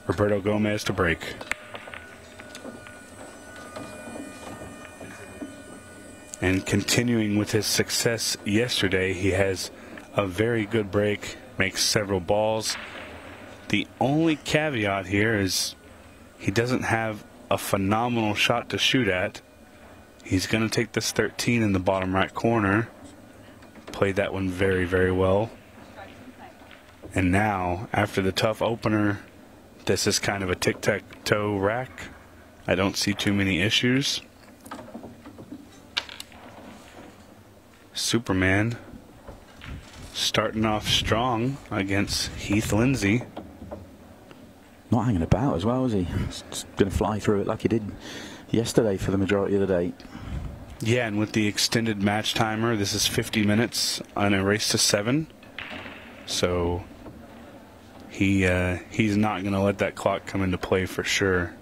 Roberto Gomez to break. And continuing with his success yesterday, he has a very good break, makes several balls. The only caveat here is he doesn't have a phenomenal shot to shoot at. He's going to take this 13 in the bottom right corner. Played that one very, very well. And now, after the tough opener, this is kind of a tic-tac-toe rack. I don't see too many issues. Superman starting off strong against Heath Lindsey. Not hanging about as well, is he? Just going to fly through it like he did yesterday for the majority of the day. Yeah, and with the extended match timer, this is 50 minutes on a race to 7. So he's not going to let that clock come into play for sure.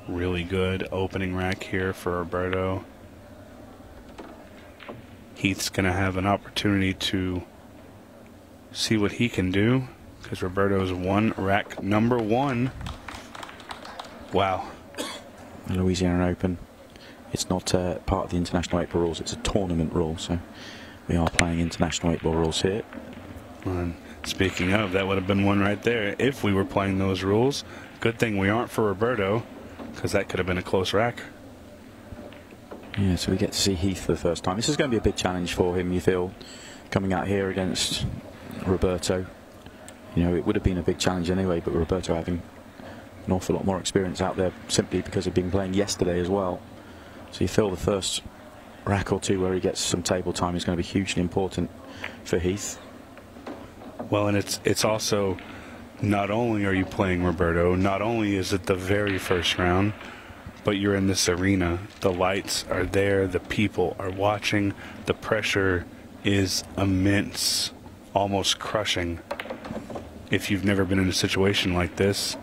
Really good opening rack here for Roberto. Heath's going to have an opportunity to see what he can do, because Roberto's won rack number 1. Wow. Louisiana Open. It's not part of the International 8-ball rules, it's a tournament rule, so we are playing International 8-ball rules here. And speaking of, that would have been one right there if we were playing those rules. Good thing we aren't for Roberto, because that could have been a close rack. Yeah, so we get to see Heath for the first time. This is going to be a big challenge for him, you feel, coming out here against Roberto. You know, it would have been a big challenge anyway, but Roberto having an awful lot more experience out there simply because of being playing yesterday as well. So you feel the first rack or two where he gets some table time is going to be hugely important for Heath. Well, and it's also, not only are you playing Roberto, not only is it the very first round, but you're in this arena. The lights are there, the people are watching, the pressure is immense, almost crushing. If you've never been in a situation like this,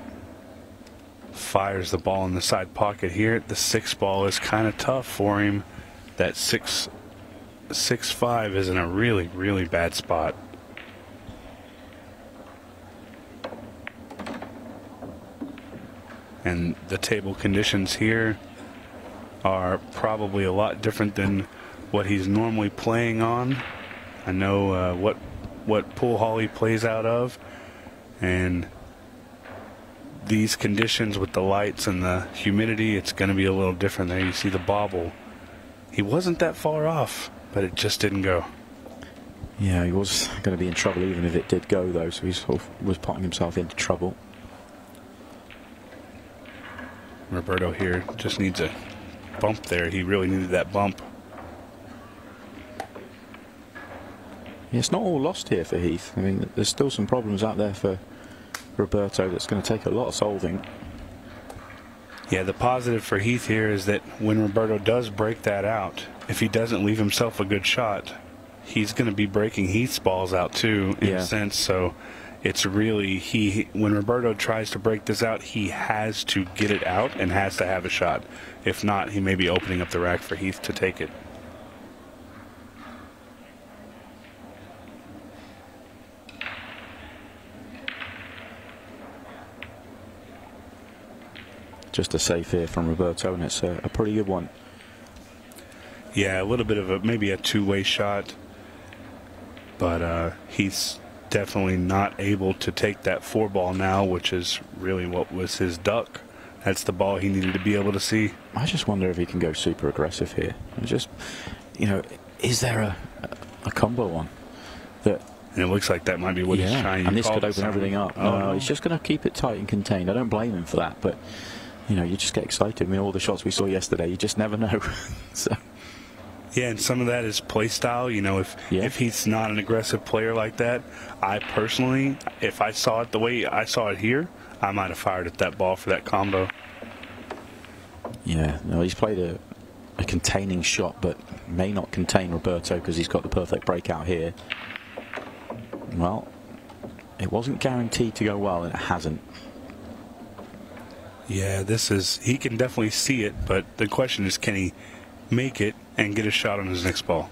fires the ball in the side pocket here. The 6 ball is kind of tough for him. That 6-5 is in a really, really bad spot. And the table conditions here are probably a lot different than what he's normally playing on. I know what pool hall he plays out of, and these conditions with the lights and the humidity, it's going to be a little different. There you see the bobble. He wasn't that far off, but it just didn't go. Yeah, he was going to be in trouble even if it did go, though, so he sort of was putting himself into trouble. Roberto here just needs a bump there. He really needed that bump. Yeah, it's not all lost here for Heath. I mean, there's still some problems out there for Roberto that's going to take a lot of solving. Yeah, the positive for Heath here is that when Roberto does break that out, if he doesn't leave himself a good shot, he's going to be breaking Heath's balls out too, in a sense. So it's really, when Roberto tries to break this out, he has to get it out and has to have a shot. If not, he may be opening up the rack for Heath to take it. Just a save here from Roberto, and it's a pretty good one. Yeah, a little bit of maybe a two-way shot, but he's definitely not able to take that 4 ball now, which is really what was his duck. That's the ball he needed to be able to see. I just wonder if he can go super aggressive here. Just, you know, is there a combo one that? And it looks like that might be what he's trying to. And this could open everything up. No, he's just going to keep it tight and contained. I don't blame him for that, but you know, you just get excited. I mean, all the shots we saw yesterday, you just never know. So. Yeah, and some of that is play style. You know, if he's not an aggressive player like that, I personally, if I saw it the way I saw it here, I might have fired at that ball for that combo. Yeah, no, he's played a containing shot, but may not contain Roberto because he's got the perfect breakout here. Well, it wasn't guaranteed to go well, and it hasn't. Yeah, he can definitely see it, but the question is, can he make it and get a shot on his next ball?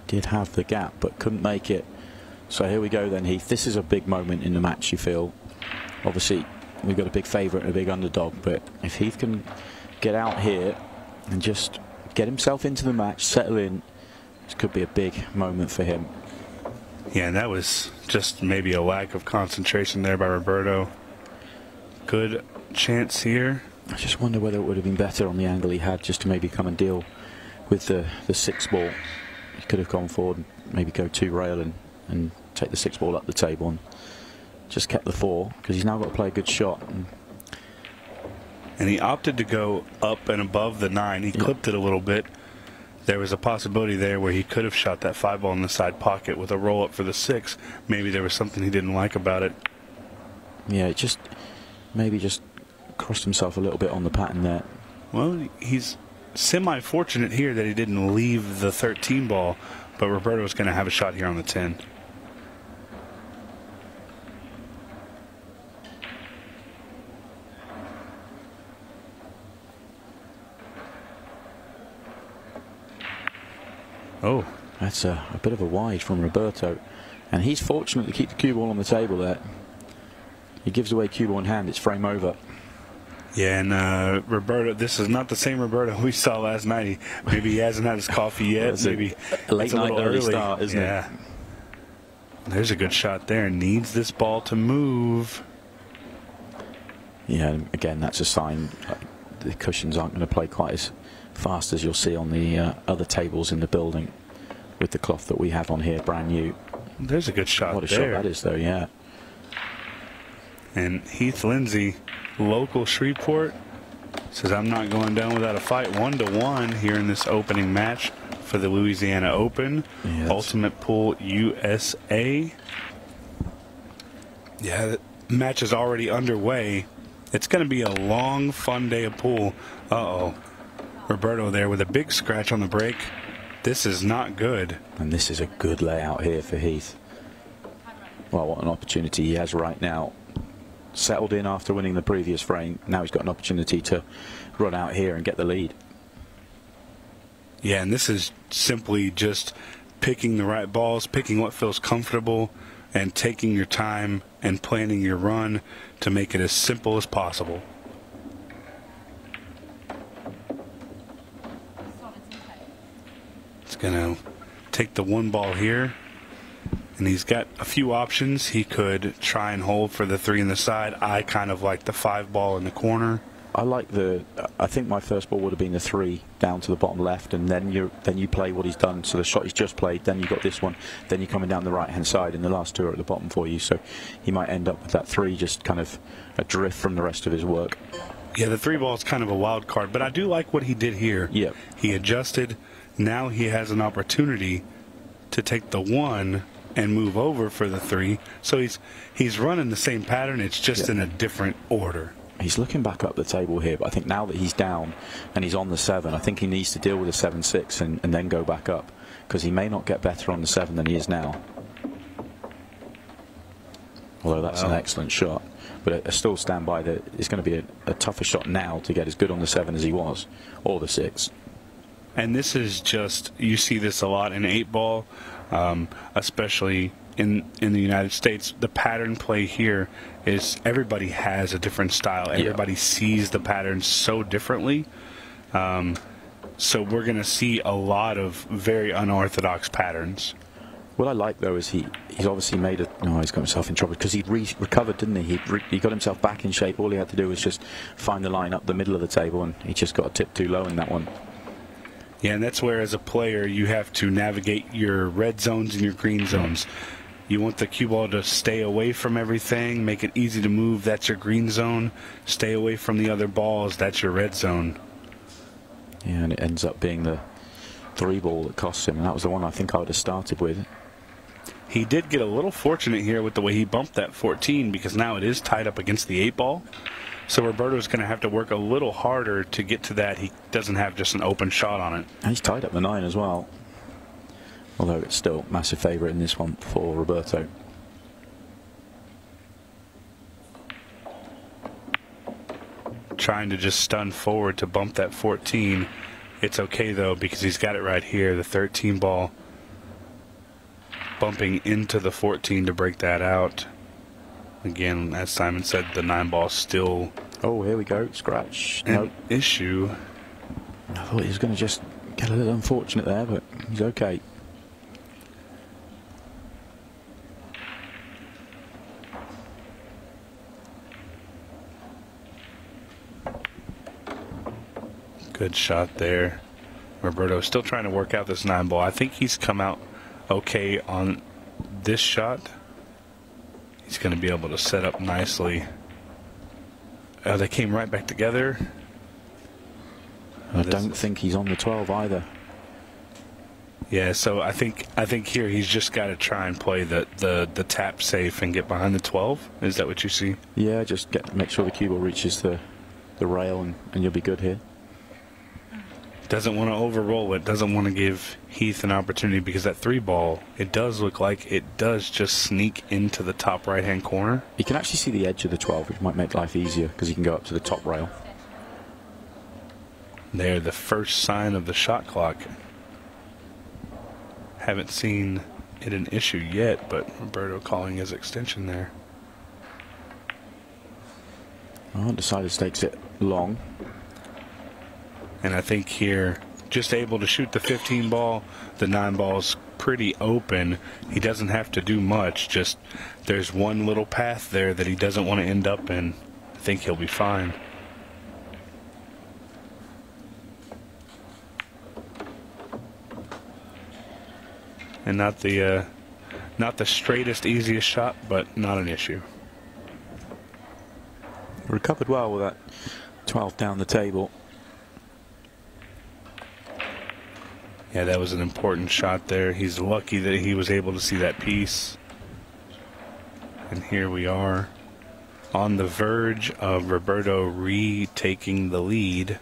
did have the gap, but couldn't make it. So here we go then, Heath. This is a big moment in the match, you feel. Obviously, we've got a big favourite and a big underdog, but if Heath can get out here and just get himself into the match, settle in, this could be a big moment for him. Yeah, and that was just maybe a lack of concentration there by Roberto. Good chance here. I just wonder whether it would have been better on the angle he had just to maybe come and deal with the 6 ball. He could have gone forward and maybe go 2 rail and take the 6 ball up the table and just kept the 4, because he's now got to play a good shot. And he opted to go up and above the 9. He clipped it a little bit. There was a possibility there where he could have shot that 5 ball in the side pocket with a roll up for the 6. Maybe there was something he didn't like about it. Yeah, it just maybe just crossed himself a little bit on the pattern there. Well, he's semi-fortunate here that he didn't leave the 13 ball, but Roberto's going to have a shot here on the 10. Oh, that's a bit of a wide from Roberto, and he's fortunate to keep the cue ball on the table there. He gives away cue ball in hand, it's frame over. Yeah, and Roberto, this is not the same Roberto we saw last night. Maybe he hasn't had his coffee yet. Maybe a late night early start, isn't it? There's a good shot there. Needs this ball to move. Yeah, and again, that's a sign the cushions aren't going to play quite as fast as you'll see on the other tables in the building with the cloth that we have on here, brand new. There's a good shot. What a shot that is, though, yeah. And Heath Lindsey, local Shreveport, says, I'm not going down without a fight. 1-1 here in this opening match for the Louisiana Open. Yes. Ultimate Pool USA. Yeah, the match is already underway. It's going to be a long, fun day of pool. Uh-oh. Roberto there with a big scratch on the break. This is not good. And this is a good layout here for Heath. Well, what an opportunity he has right now. Settled in after winning the previous frame. Now he's got an opportunity to run out here and get the lead. Yeah, and this is simply just picking the right balls, picking what feels comfortable, and taking your time and planning your run to make it as simple as possible. It's going to take the 1 ball here. And he's got a few options. He could try and hold for the 3 in the side. I kind of like the 5 ball in the corner. I think my first ball would have been the 3 down to the bottom left, and then you play what he's done. So the shot he's just played, then you got this one, then you're coming down the right hand side, and the last 2 are at the bottom for you. So he might end up with that 3 just kind of adrift from the rest of his work. Yeah, the 3 ball is kind of a wild card, but I do like what he did here. Yeah, he adjusted. Now he has an opportunity to take the 1 and move over for the 3. So he's running the same pattern. It's just in a different order. He's looking back up the table here, but I think now that he's down and he's on the 7, I think he needs to deal with a 7-6 and then go back up, because he may not get better on the 7 than he is now. Although that's an excellent shot, but I still stand by that it's going to be a tougher shot now to get as good on the 7 as he was, or the 6. And this is just, you see this a lot in 8 ball, especially in the United States. The pattern play here is everybody has a different style. Everybody sees the pattern so differently. So we're going to see a lot of very unorthodox patterns. What I like, though, is he's obviously made a... No, he's got himself in trouble because he recovered, didn't he? He got himself back in shape. All he had to do was just find the line up the middle of the table, and he just got a tip too low in that one. Yeah, and that's where, as a player, you have to navigate your red zones and your green zones. You want the cue ball to stay away from everything, make it easy to move. That's your green zone. Stay away from the other balls. That's your red zone. Yeah, and it ends up being the 3 ball that costs him, and that was the one I think I would have started with. He did get a little fortunate here with the way he bumped that 14, because now it is tied up against the 8 ball. So Roberto's going to have to work a little harder to get to that. He doesn't have just an open shot on it. And he's tied up the 9 as well. Although it's still massive favourite in this one for Roberto. Trying to just stun forward to bump that 14. It's okay, though, because he's got it right here, the 13 ball. bumping into the 14 to break that out. Again, as Simon said, the 9-ball still. Oh, here we go. Scratch. An issue. I thought he was going to just get a little unfortunate there, but he's okay. Good shot there. Roberto still trying to work out this 9-ball. I think he's come out okay on this shot. He's going to be able to set up nicely. They came right back together. I don't think he's on the 12 either. Yeah, so I think here he's just got to try and play the tap safe and get behind the 12. Is that what you see? Yeah, just make sure the cue ball reaches the rail and you'll be good here. Doesn't want to overroll it. Doesn't want to give Heath an opportunity, because that 3-ball, it does look like it does just sneak into the top right-hand corner. You can actually see the edge of the 12, which might make life easier because you can go up to the top rail. There, the first sign of the shot clock. Haven't seen it an issue yet, but Roberto calling his extension there. Oh, Decided takes it long. And I think here, just able to shoot the 15 ball, the 9 ball's pretty open. He doesn't have to do much, just there's one little path there that he doesn't want to end up in. I think he'll be fine. And not the straightest, easiest shot, but not an issue. Recovered well with that 12 down the table. Yeah, that was an important shot there. He's lucky that he was able to see that piece. And here we are on the verge of Roberto retaking the lead.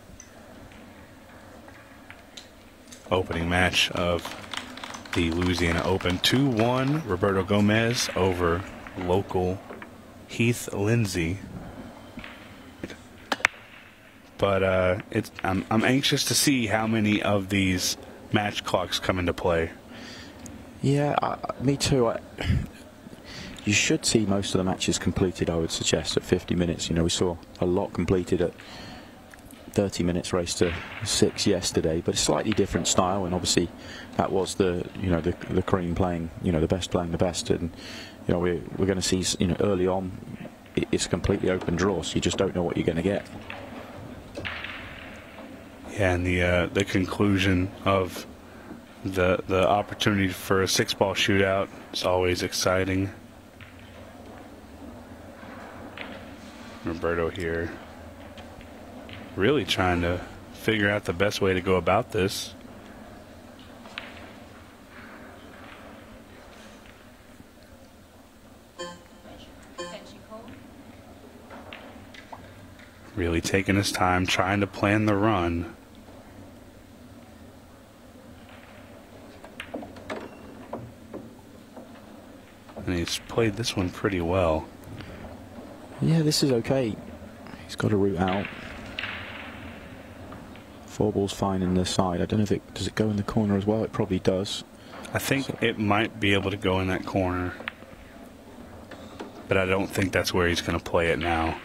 Opening match of the Louisiana Open. 2-1, Roberto Gomez over local Heath Lindsey. But I'm anxious to see how many of these match clocks come into play. Yeah, me too. You should see most of the matches completed, I would suggest, at 50 minutes. You know, we saw a lot completed at 30 minutes race to 6 yesterday, but a slightly different style, and obviously that was the cream playing, the best playing the best, and we're going to see, early on it's a completely open draw, so you just don't know what you're going to get. Yeah, and the conclusion of the opportunity for a 6-ball shootout is always exciting. Roberto here really trying to figure out the best way to go about this. Really taking his time, trying to plan the run. And he's played this one pretty well. Yeah, this is okay. He's got a route out. 4 ball's fine in the side. I don't know if does it go in the corner as well? It probably does. I think it might be able to go in that corner, but I don't think that's where he's going to play it now.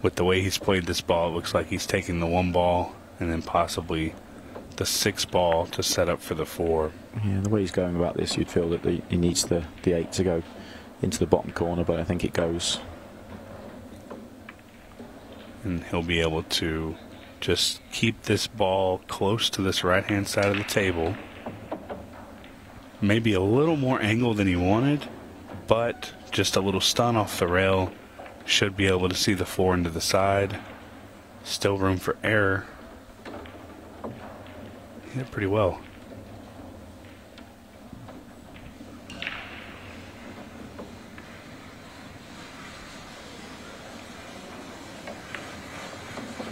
With the way he's played this ball, it looks like he's taking the 1 ball and then possibly the 6 ball to set up for the 4. Yeah, the way he's going about this, you'd feel that he needs the 8 to go into the bottom corner, but I think it goes. And he'll be able to just keep this ball close to this right-hand side of the table. Maybe a little more angle than he wanted, but just a little stun off the rail. Should be able to see the 4 into the side. Still room for error. He did pretty well.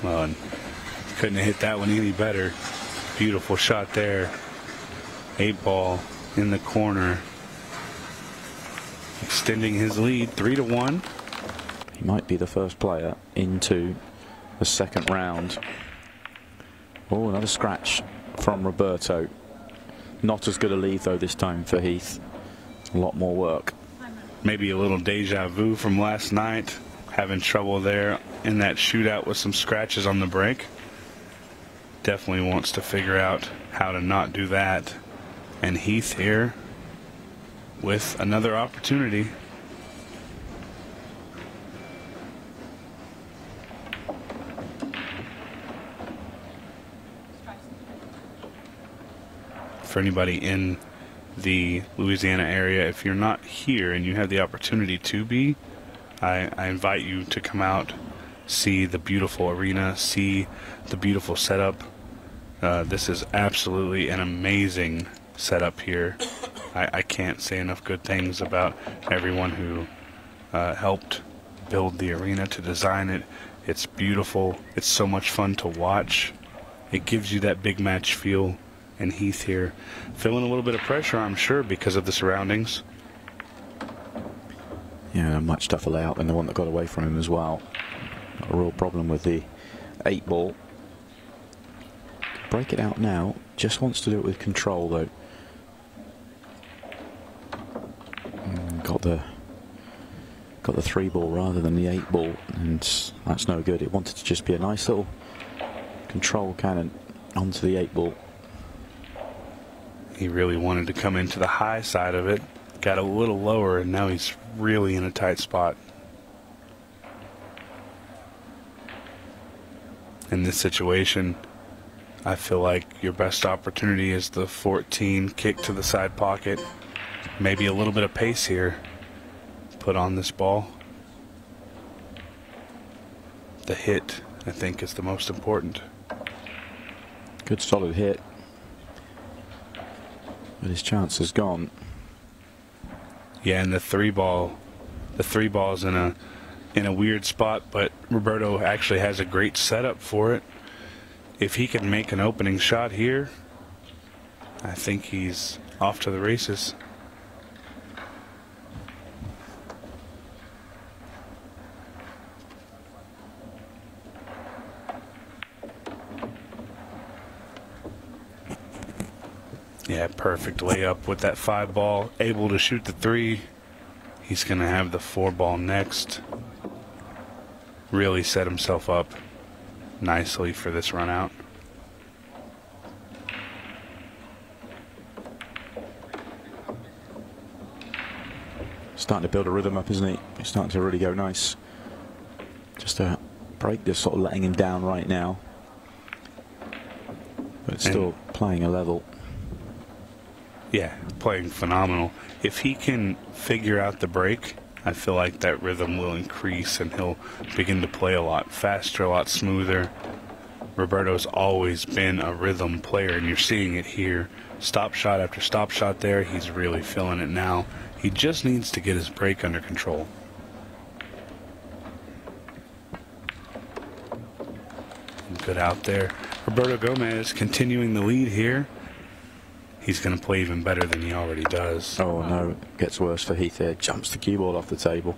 Well, and couldn't have hit that one any better. Beautiful shot there. 8 ball in the corner. Extending his lead 3-1. He might be the first player into the second round. Oh, another scratch from Roberto. Not as good a lead though this time for Heath. A lot more work. Maybe a little deja vu from last night. Having trouble there in that shootout with some scratches on the break. Definitely wants to figure out how to not do that. And Heath here with another opportunity. For anybody in the Louisiana area, if you're not here and you have the opportunity to be, I invite you to come out, see the beautiful arena, see the beautiful setup. This is absolutely an amazing setup here. I can't say enough good things about everyone who helped build the arena, to design it. It's beautiful. It's so much fun to watch. It gives you that big match feel. And Heath here feeling a little bit of pressure, I'm sure, because of the surroundings. Yeah, a much tougher layout than the one that got away from him as well. Got a real problem with the 8-ball. Break it out now. Just wants to do it with control, though. Got the 3-ball rather than the 8-ball, and that's no good. It wanted to just be a nice little control cannon onto the 8-ball. He really wanted to come into the high side of it. Got a little lower, and now he's really in a tight spot. In this situation, I feel like your best opportunity is the 14 kick to the side pocket. Maybe a little bit of pace here put on this ball. The hit, I think, is the most important. Good solid hit. But his chance is gone. Yeah, and the 3-ball's in a weird spot, but Roberto actually has a great setup for it. If he can make an opening shot here, I think he's off to the races. Yeah, perfect layup with that 5-ball, able to shoot the 3. He's going to have the 4-ball next. Really set himself up nicely for this run out. Starting to build a rhythm up, isn't he? He's starting to really go nice. Just a break just sort of letting him down right now. But still playing a level. Yeah, playing phenomenal. If he can figure out the break, I feel like that rhythm will increase and he'll begin to play a lot faster, a lot smoother. Roberto's always been a rhythm player, and you're seeing it here. Stop shot after stop shot there. He's really feeling it now. He just needs to get his break under control. Good out there. Roberto Gomez continuing the lead here. He's going to play even better than he already does. Oh no, it gets worse for Heath here. Jumps the cue ball off the table.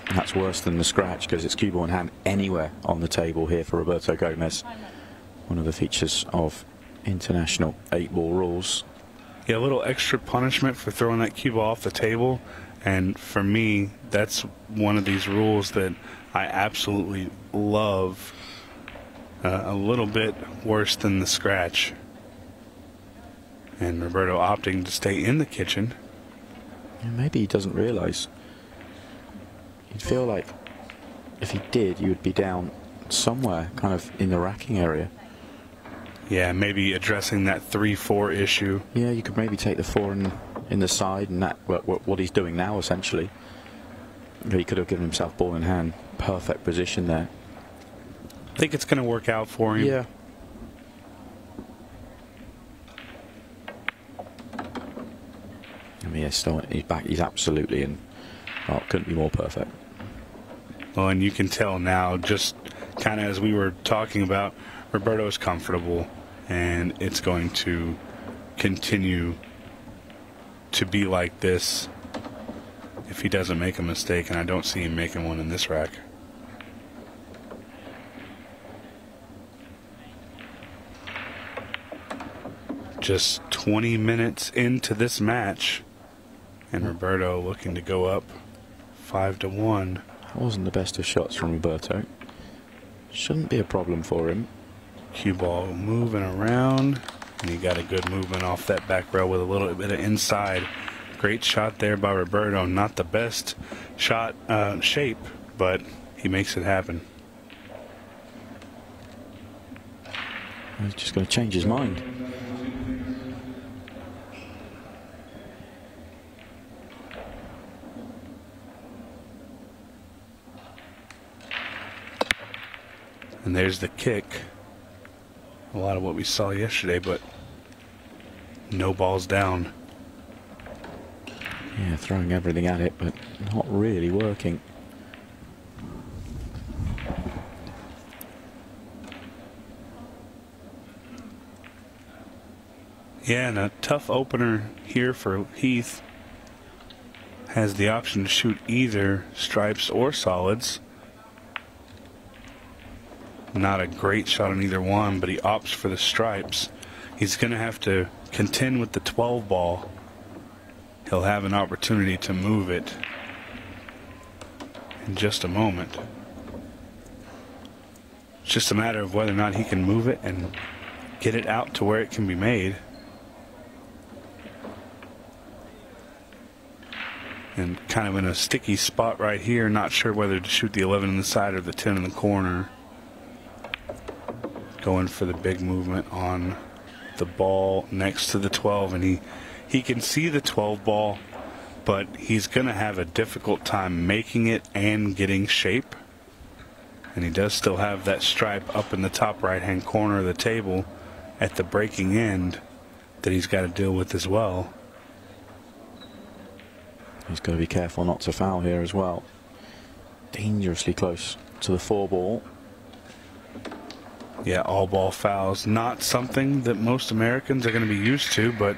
And that's worse than the scratch, because it's cue ball in hand anywhere on the table here for Roberto Gomez. One of the features of international 8-ball rules. Yeah, a little extra punishment for throwing that cue ball off the table. And for me, that's one of these rules that I absolutely love. A little bit worse than the scratch. And Roberto opting to stay in the kitchen. Yeah, maybe he doesn't realise. You'd feel like if he did, you would be down somewhere, kind of in the racking area. Yeah, maybe addressing that 3-4 issue. Yeah, you could maybe take the 4 in the side, and that what he's doing now, essentially. He could have given himself ball in hand. Perfect position there. I think it's going to work out for him. Yeah. I mean, he's back. He's absolutely in. Oh, couldn't be more perfect. Well, and you can tell now, just kind of as we were talking about, Roberto's comfortable, and it's going to continue to be like this if he doesn't make a mistake, and I don't see him making one in this rack. Just 20 minutes into this match, and Roberto looking to go up 5-1. That wasn't the best of shots from Roberto. Shouldn't be a problem for him. Cue ball moving around, and he got a good movement off that back rail with a little bit of inside. Great shot there by Roberto. Not the best shot shape, but he makes it happen. He's just going to change his mind. And there's the kick. A lot of what we saw yesterday, but no balls down. Yeah, throwing everything at it, but not really working. Yeah, and a tough opener here for Heath. Has the option to shoot either stripes or solids. Not a great shot on either one, but he opts for the stripes. He's going to have to contend with the 12 ball. He'll have an opportunity to move it in just a moment. It's just a matter of whether or not he can move it and get it out to where it can be made. And kind of in a sticky spot right here, not sure whether to shoot the 11 in the side or the 10 in the corner. Going for the big movement on the ball next to the 12, and he can see the 12 ball, but he's going to have a difficult time making it and getting shape. And he does still have that stripe up in the top right hand corner of the table at the breaking end that he's got to deal with as well. He's got to be careful not to foul here as well. Dangerously close to the 4 ball. Yeah, all ball fouls. Not something that most Americans are going to be used to, but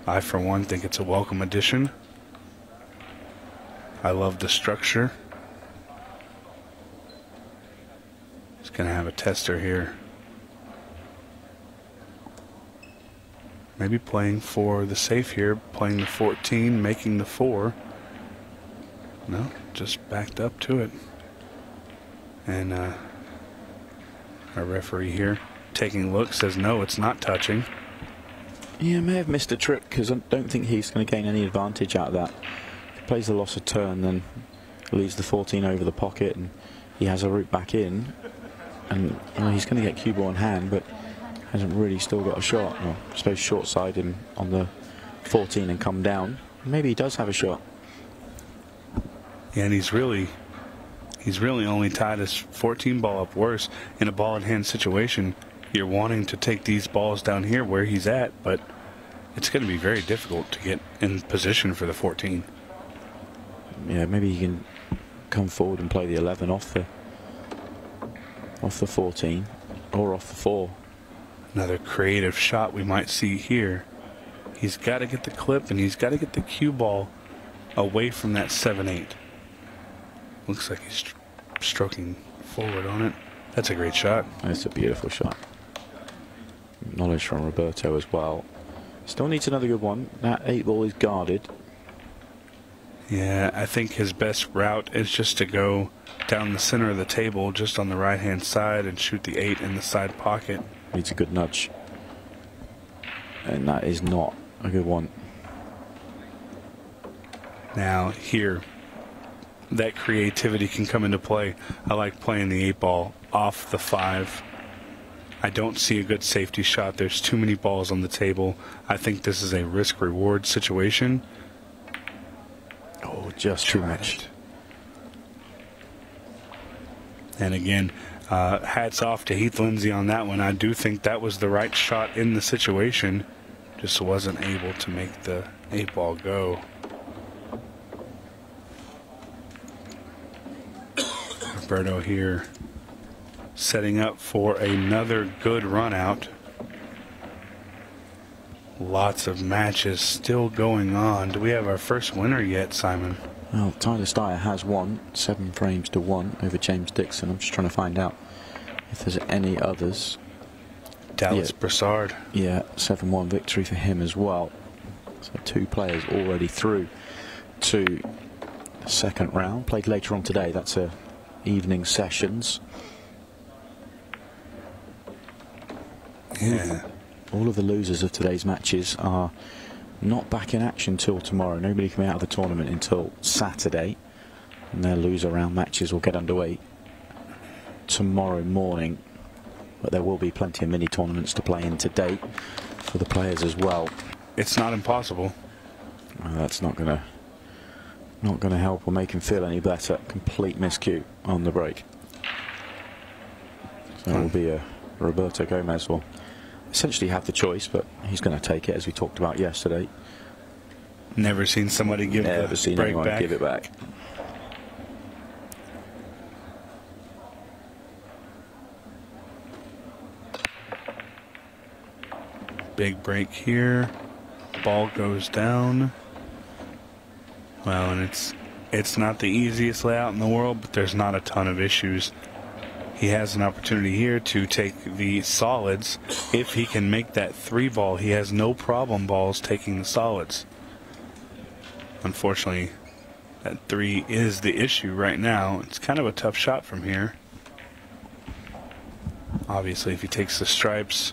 I, for one, think it's a welcome addition. I love the structure. He's going to have a tester here. Maybe playing for the safe here, playing the 14, making the 4. No, just backed up to it. And our referee here taking a look says no, it's not touching. Yeah, may have missed a trick because I don't think he's going to gain any advantage out of that. If he plays the loss of turn, then leaves the 14 over the pocket and he has a route back in. And he's going to get cue ball in hand, but hasn't really still got a shot. Well, I suppose short side him on the 14 and come down. Maybe he does have a shot. Yeah, and he's really only tied his 14 ball up worse. In a ball in hand situation, you're wanting to take these balls down here where he's at, but it's going to be very difficult to get in position for the 14. Yeah, maybe he can come forward and play the 11 off the 14 or off the 4. Another creative shot we might see here. He's got to get the clip and he's got to get the cue ball away from that 7-8. Looks like he's stroking forward on it. That's a great shot. That's a beautiful shot. Knowledge from Roberto as well. Still needs another good one. That 8 ball is guarded. Yeah, I think his best route is just to go down the center of the table, just on the right hand side, and shoot the 8 in the side pocket. Needs a good nudge. And that is not a good one. Now here, that creativity can come into play. I like playing the 8 ball off the 5. I don't see a good safety shot. There's too many balls on the table. I think this is a risk-reward situation. Oh, just too much. And again, hats off to Heath Lindsey on that one. I do think that was the right shot in the situation. Just wasn't able to make the 8 ball go. Roberto here setting up for another good run out. Lots of matches still going on. Do we have our first winner yet, Simon? Well, Tyler Steyer has won 7 frames to 1 over James Dixon. I'm just trying to find out if there's any others. Dallas Brassard. Yeah, 7-1 victory for him as well. So 2 players already through to the second round. Played later on today. That's evening sessions. Yeah. All of the losers of today's matches are not back in action till tomorrow. Nobody coming out of the tournament until Saturday. And their loser round matches will get underway tomorrow morning. But there will be plenty of mini tournaments to play in today for the players as well. It's not impossible. That's not gonna help or make him feel any better. Complete miscue on the break. So it will be a Roberto Gomez will essentially have the choice, but he's going to take it, as we talked about yesterday. Never seen somebody give the break back. Give it back. Big break here. Ball goes down. Well, and it's not the easiest layout in the world, but there's not a ton of issues. He has an opportunity here to take the solids. If he can make that 3 ball, he has no problem balls taking the solids. Unfortunately, that 3 is the issue right now. It's kind of a tough shot from here. Obviously, if he takes the stripes,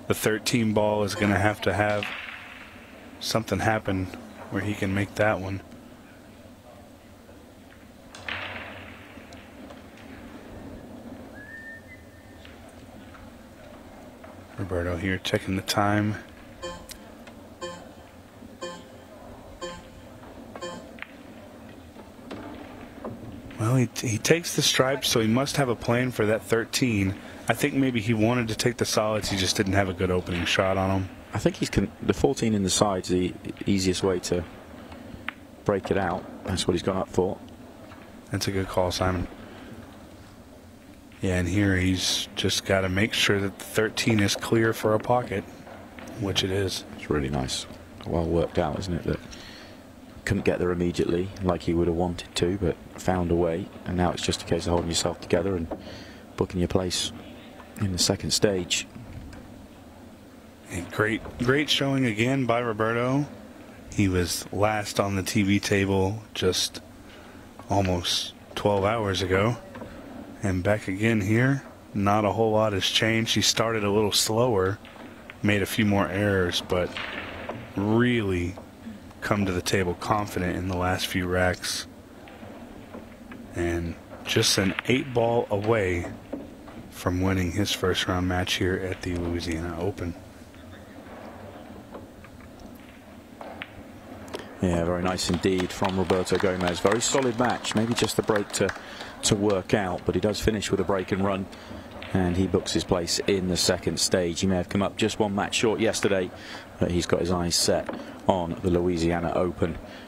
the 13 ball is going to have something happen where he can make that one. Roberto here checking the time. Well, he takes the stripes, so he must have a plan for that 13. I think maybe he wanted to take the solids, he just didn't have a good opening shot on him. I think the 14 in the side's the easiest way to break it out. That's what he's gone up for. That's a good call, Simon. Yeah, and here he's just got to make sure that the 13 is clear for a pocket, which it is. It's really nice. Well worked out, isn't it? That couldn't get there immediately like he would have wanted to, but found a way. And now it's just a case of holding yourself together and booking your place in the second stage. And great showing again by Roberto. He was last on the TV table just almost 12 hours ago. And back again here. Not a whole lot has changed. He started a little slower, made a few more errors, but really come to the table confident in the last few racks. And just an 8 ball away from winning his first round match here at the Louisiana Open. Yeah, very nice indeed from Roberto Gomez. Very solid match. Maybe just the break to work out, but he does finish with a break and run, and he books his place in the second stage. He may have come up just 1 match short yesterday, but he's got his eyes set on the Louisiana Open